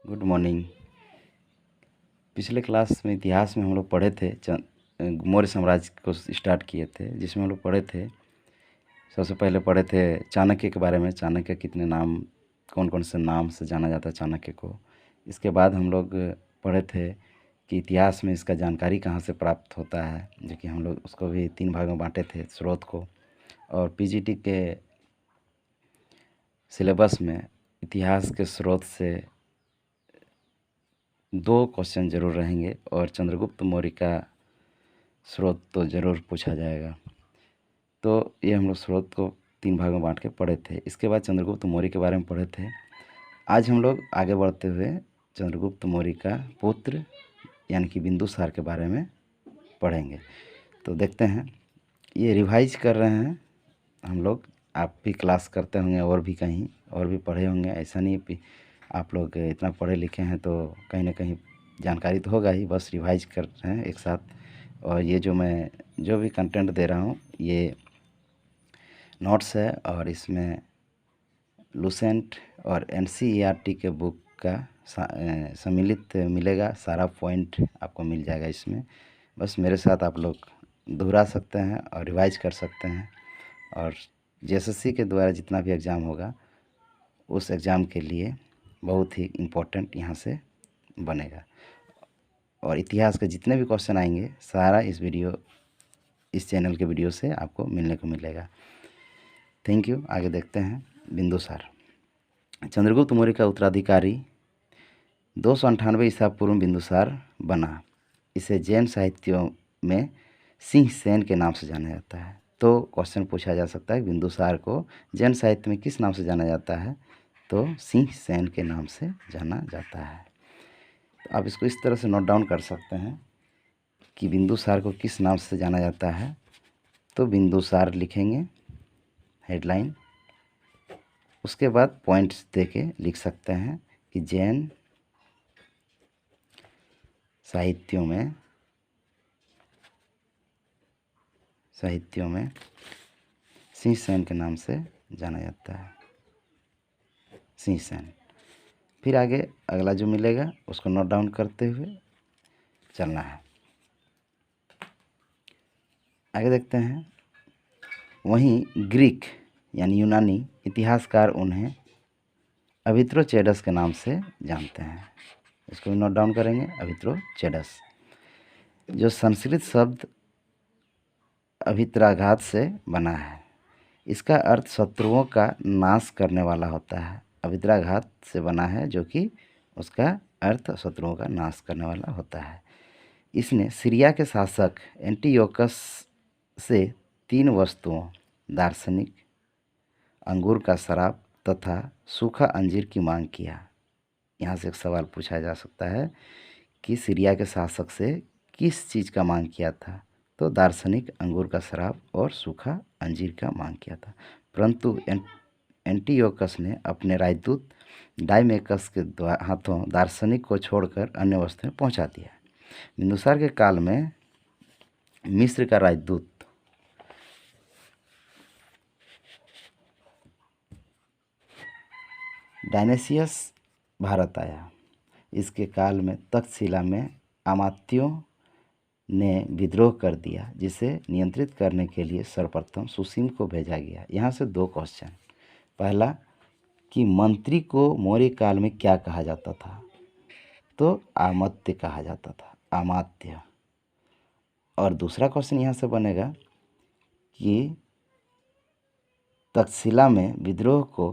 Good morning. पिछले class में इतिहास में हम लोग पढ़े थे मौर्य साम्राज्य को स्टार्ट किए थे, जिसमें हम लोग पढ़े थे। सबसे पहले पढ़े थे चाणक्य के बारे में। चाणक्य कितने नाम, कौन कौन से नाम से जाना जाता है चाणक्य को। इसके बाद हम लोग पढ़े थे कि इतिहास में इसका जानकारी कहाँ से प्राप्त होता है, जो कि हम लोग उसको भी 3 भागों में बांटे थे स्रोत को। और पीजीटी के सिलेबस में इतिहास के स्रोत से 2 क्वेश्चन ज़रूर रहेंगे और चंद्रगुप्त मौर्य का स्रोत तो ज़रूर पूछा जाएगा। तो ये हम लोग स्रोत को 3 भागों में बांट के पढ़े थे। इसके बाद चंद्रगुप्त मौर्य के बारे में पढ़े थे। आज हम लोग आगे बढ़ते हुए चंद्रगुप्त मौर्य का पुत्र यानी कि बिंदुसार के बारे में पढ़ेंगे। तो देखते हैं, ये रिवाइज कर रहे हैं हम लोग। आप भी क्लास करते होंगे और भी कहीं और भी पढ़े होंगे। ऐसा नहीं कि आप लोग इतना पढ़े लिखे हैं तो कहीं ना कहीं जानकारी तो होगा ही, बस रिवाइज कर रहे हैं एक साथ। और ये जो भी कंटेंट दे रहा हूँ ये नोट्स है और इसमें लुसेंट और एनसीईआरटी के बुक का सम्मिलित मिलेगा। सारा पॉइंट आपको मिल जाएगा इसमें। बस मेरे साथ आप लोग दोहरा सकते हैं और रिवाइज कर सकते हैं। और जेएसएससी के द्वारा जितना भी एग्ज़ाम होगा उस एग्ज़ाम के लिए बहुत ही इम्पोर्टेंट यहाँ से बनेगा। और इतिहास के जितने भी क्वेश्चन आएंगे सारा इस चैनल के वीडियो से आपको मिलने को मिलेगा। Thank you. आगे देखते हैं। बिंदुसार चंद्रगुप्त मौर्य का उत्तराधिकारी 298 ईसा पूर्व बिंदुसार बना। इसे जैन साहित्यों में सिंह सेन के नाम से जाना जाता है। तो क्वेश्चन पूछा जा सकता है बिंदुसार को जैन साहित्य में किस नाम से जाना जाता है, तो सिंह सेन के नाम से जाना जाता है। तो आप इसको इस तरह से नोट डाउन कर सकते हैं कि बिंदुसार को किस नाम से जाना जाता है। तो बिंदुसार लिखेंगे हेडलाइन, उसके बाद पॉइंट्स देके लिख सकते हैं कि जैन साहित्यों में सिंह सेन के नाम से जाना जाता है, सिंह सेन। फिर आगे अगला जो मिलेगा उसको नोट डाउन करते हुए चलना है। आगे देखते हैं। वहीं ग्रीक यानी यूनानी इतिहासकार उन्हें अभित्रोचेडस के नाम से जानते हैं। इसको भी नोट डाउन करेंगे। अभित्रोचेडस जो संस्कृत शब्द अभित्राघात से बना है। इसका अर्थ शत्रुओं का नाश करने वाला होता है। अभित्राघात से बना है जो कि उसका अर्थ शत्रुओं का नाश करने वाला होता है। इसने सीरिया के शासक एंटियोकस से 3 वस्तुओं दार्शनिक, अंगूर का शराब तथा सूखा अंजीर की मांग किया। यहाँ से एक सवाल पूछा जा सकता है कि सीरिया के शासक से किस चीज़ का मांग किया था, तो दार्शनिक, अंगूर का शराब और सूखा अंजीर का मांग किया था। परंतु एंटियोकस ने अपने राजदूत डायमेकस के हाथों दार्शनिक को छोड़कर अन्य वस्तुएं पहुंचा दिया। बिंदुसार के काल में मिस्र का राजदूत डायनेसियस भारत आया। इसके काल में तक्षशिला में अमात्यों ने विद्रोह कर दिया, जिसे नियंत्रित करने के लिए सर्वप्रथम सुसीम को भेजा गया। यहाँ से 2 क्वेश्चन। पहला कि मंत्री को मौर्य काल में क्या कहा जाता था, तो आमात्य कहा जाता था, अमात्य। और दूसरा क्वेश्चन यहाँ से बनेगा कि तक्षशिला में विद्रोह को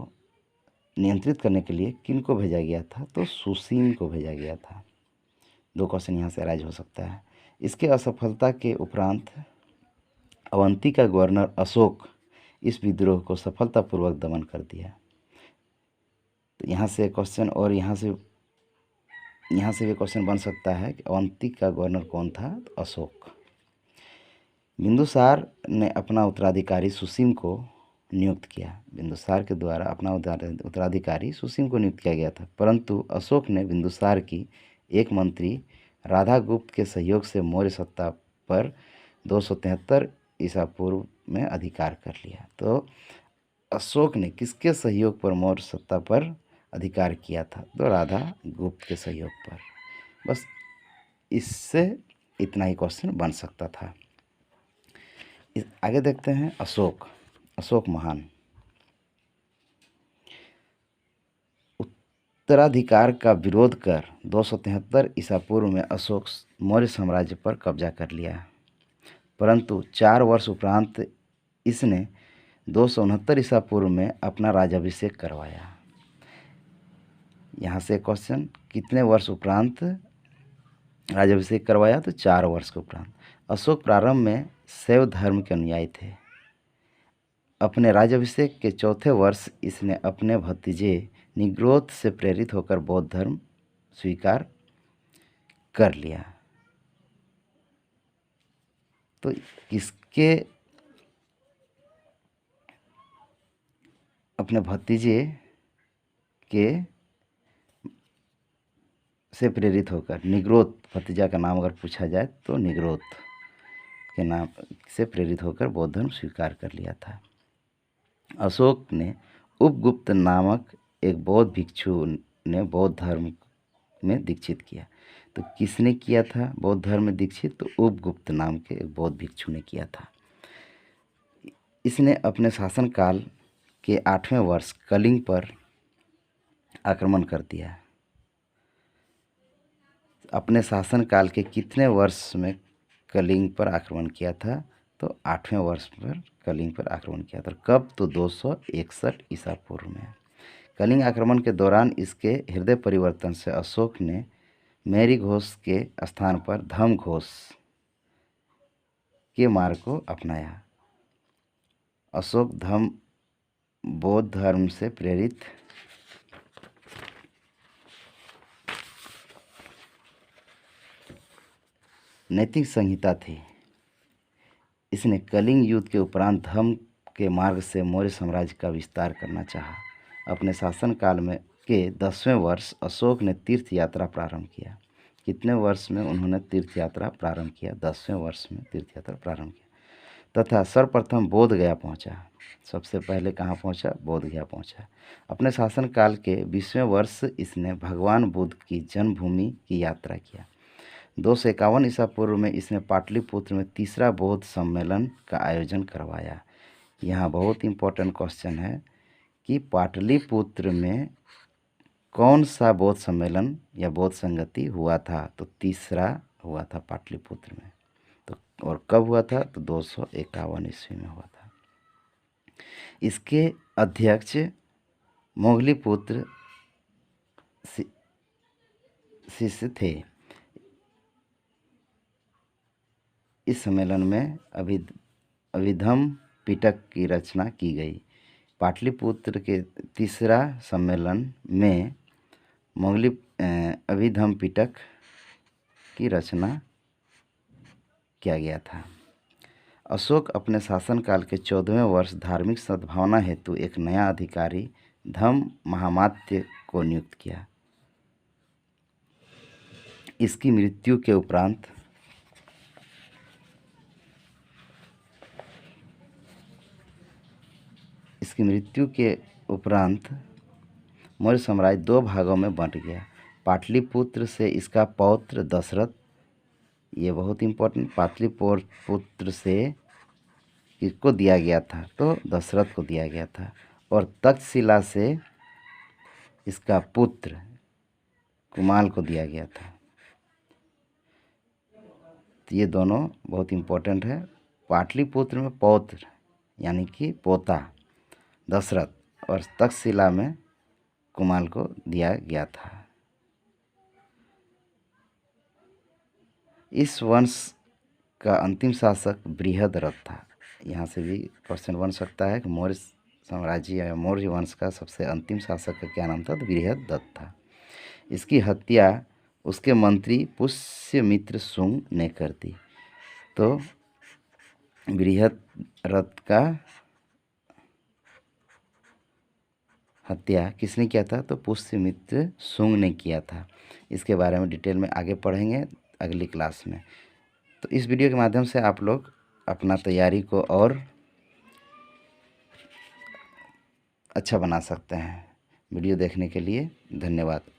नियंत्रित करने के लिए किन को भेजा गया था, तो सुसीम को भेजा गया था। 2 क्वेश्चन यहाँ से अराइज हो सकता है। इसके असफलता के उपरांत अवंती का गवर्नर अशोक इस विद्रोह को सफलतापूर्वक दमन कर दिया। तो यहाँ से क्वेश्चन, और यहाँ से भी क्वेश्चन बन सकता है कि अवंती का गवर्नर कौन था, तो अशोक। बिंदुसार ने अपना उत्तराधिकारी सुसीम को नियुक्त किया। बिंदुसार के द्वारा अपना उत्तराधिकारी सुसीम को नियुक्त किया गया था, परंतु अशोक ने बिंदुसार की एक मंत्री राधागुप्त के सहयोग से मौर्य सत्ता पर 273 ईसा पूर्व में अधिकार कर लिया। तो अशोक ने किसके सहयोग पर मौर्य सत्ता पर अधिकार किया था, तो राधा गुप्त के सहयोग पर। बस इससे इतना ही क्वेश्चन बन सकता था। आगे देखते हैं अशोक महान। उत्तराधिकार का विरोध कर 273 ईसा पूर्व में अशोक मौर्य साम्राज्य पर कब्जा कर लिया, परंतु 4 वर्ष उपरांत इसने 269 ईसा पूर्व में अपना राज्याभिषेक करवाया। यहाँ से क्वेश्चन, कितने वर्ष उपरांत राज्याभिषेक करवाया? तो 4 वर्ष के उपरांत। अशोक प्रारंभ में शैव धर्म के अनुयायी थे। अपने राज्याभिषेक के चौथे वर्ष इसने अपने भतीजे निग्रोध से प्रेरित होकर बौद्ध धर्म स्वीकार कर लिया। तो किसके अपने भतीजे के से प्रेरित होकर, निग्रोध भतीजा का नाम अगर पूछा जाए तो निग्रोध के नाम से प्रेरित होकर बौद्ध धर्म स्वीकार कर लिया था। अशोक ने उपगुप्त नामक एक बौद्ध भिक्षु ने बौद्ध धर्म में दीक्षित किया। तो किसने किया था बौद्ध धर्म में दीक्षित? तो उपगुप्त नाम के एक बौद्ध भिक्षु ने किया था। इसने अपने शासनकाल के 8वें वर्ष कलिंग पर आक्रमण कर दिया। अपने शासनकाल के कितने वर्ष में कलिंग पर आक्रमण किया था? तो 8वें वर्ष पर कलिंग पर आक्रमण किया था। कब? तो 261 ईसा पूर्व में। कलिंग आक्रमण के दौरान इसके हृदय परिवर्तन से अशोक ने मेरी घोष के स्थान पर धम घोष के मार्ग को अपनाया। अशोक धम बौद्ध धर्म से प्रेरित नैतिक संहिता थी। इसने कलिंग युद्ध के उपरांत धर्म के मार्ग से मौर्य साम्राज्य का विस्तार करना चाहा। अपने शासनकाल में के 10वें वर्ष अशोक ने तीर्थ यात्रा प्रारंभ किया। कितने वर्ष में उन्होंने तीर्थ यात्रा प्रारंभ किया? 10वें वर्ष में तीर्थ यात्रा प्रारंभ किया तथा सर्वप्रथम बोध गया पहुंचा। सबसे पहले कहाँ पहुंचा? बोध गया पहुंचा। अपने शासनकाल के 20वें वर्ष इसने भगवान बुद्ध की जन्मभूमि की यात्रा किया। 251 ईसा पूर्व में इसने पाटलिपुत्र में तीसरा बौद्ध सम्मेलन का आयोजन करवाया। यहाँ बहुत इम्पोर्टेंट क्वेश्चन है कि पाटलिपुत्र में कौन सा बौद्ध सम्मेलन या बौद्ध संगति हुआ था? तो तीसरा हुआ था पाटलिपुत्र में। तो और कब हुआ था? तो 251 ईस्वी में हुआ था। इसके अध्यक्ष मोगलीपुत्र शिष्य थे। इस सम्मेलन में अभिधम पिटक की रचना की गई। पाटलिपुत्र के तीसरा सम्मेलन में अभिधम पिटक की रचना किया गया था। अशोक अपने शासनकाल के 14वें वर्ष धार्मिक सद्भावना हेतु एक नया अधिकारी धम्म महामात्य को नियुक्त किया। इसकी मृत्यु के उपरांत मौर्य साम्राज्य 2 भागों में बंट गया। पाटलिपुत्र से इसका पौत्र दशरथ, ये बहुत इम्पोर्टेंट, पाटलिपुत्र से किसको दिया गया था? तो दशरथ को दिया गया था। और तक्षशिला से इसका पुत्र कुमाल को दिया गया था। तो ये दोनों बहुत इम्पोर्टेंट है। पाटलिपुत्र में पौत्र यानी कि पोता दशरथ और तक्षशिला में कुमाल को दिया गया था। इस वंश का अंतिम शासक बृहद्रथ था। यहाँ से भी क्वेश्चन बन सकता है कि मौर्य साम्राज्य या मौर्य वंश का सबसे अंतिम शासक का क्या नाम था? तो बृहद्रथ था। इसकी हत्या उसके मंत्री पुष्यमित्र शुंग ने कर दी। तो बृहद्रथ का हत्या किसने किया था? तो पुष्यमित्र शुंग ने किया था। इसके बारे में डिटेल में आगे पढ़ेंगे अगली क्लास में। तो इस वीडियो के माध्यम से आप लोग अपना तैयारी को और अच्छा बना सकते हैं। वीडियो देखने के लिए धन्यवाद।